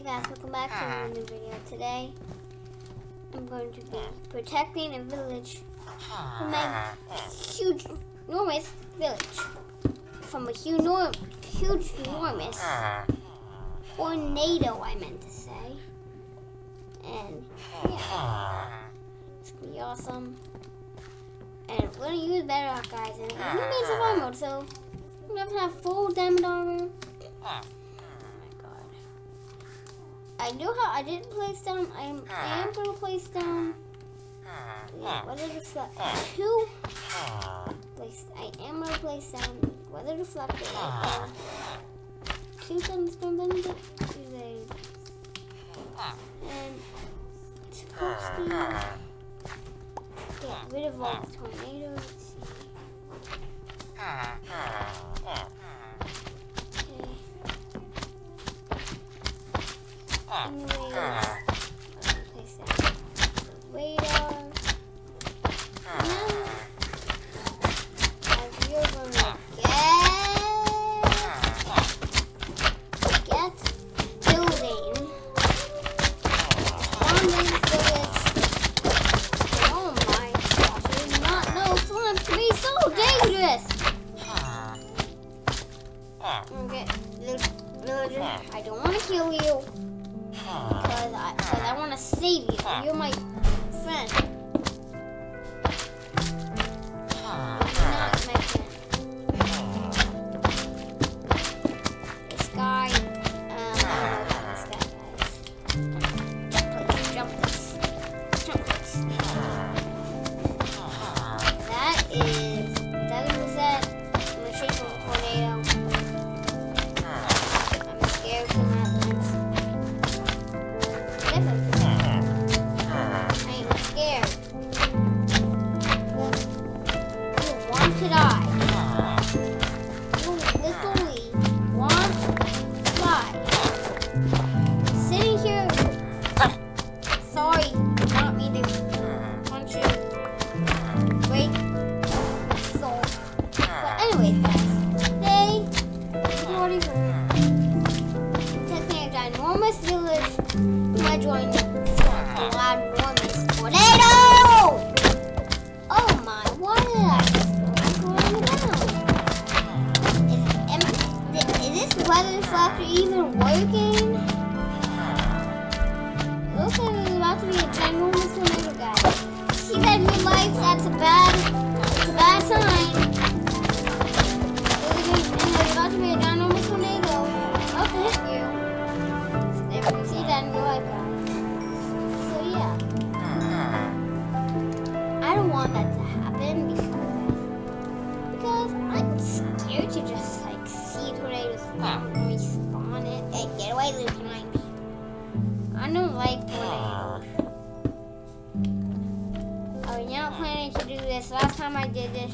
guys, welcome back to another new video. Today, I'm going to be protecting a village from a huge, enormous village. From a huge, enormous tornado, I meant to say. And, yeah, it's going to be awesome. And we're going to use Bedrock, guys. And we're going to be in survival mode, so we're going to have full diamond armor. I didn't place down. I am going to place down. Weather deflector 2. I am going to place down weather deflector. 2 thunderstorm benefit. And it's supposed to get rid of all the tornadoes. Anyways, place that radar. Now, as you're gonna get building on this village. Oh my gosh, I did not know slime to be so dangerous. Okay, villager, I don't want to kill you. Because I want to save you. You're my friend. You're not my friend. This guy, I don't know about this guy, guys. Jump this. That is 7% in the shape of a tornado. I'm scared for my life. I am scared. You want to die. You literally want to die. Sitting here. Sorry, not me to punch you. Great soul. But anyway, guys, today is already protecting a ginormous village. I joined a loud, enormous tornado! Oh my, why did I just go down? Is this weather deflector even working? It looks like there's about to be a ginormous tornado, guys. See that in your life? That's a bad sign. And there's about to be a ginormous tornado about to hit you. If you see that in your life, guys. I don't want that to happen because I'm scared to just like see tornadoes respawn it. Hey, get away, Lupine. I don't like tornadoes. I was not planning to do this. Last time I did this,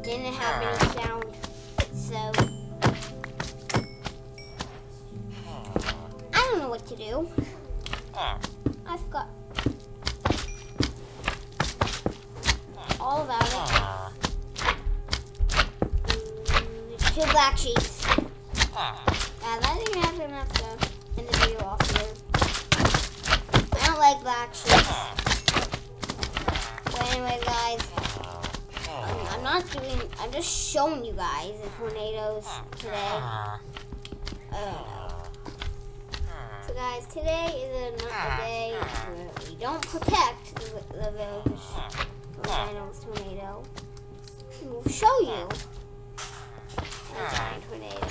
didn't have any sound, so I don't know what to do. I forgot all about it. 2 black sheets. That didn't have enough to end the video off here. I don't like black sheets. But anyway, guys, I'm just showing you guys the tornadoes today. So guys, today is another day where we don't protect the village from a giant tornado. We'll show you a giant tornado.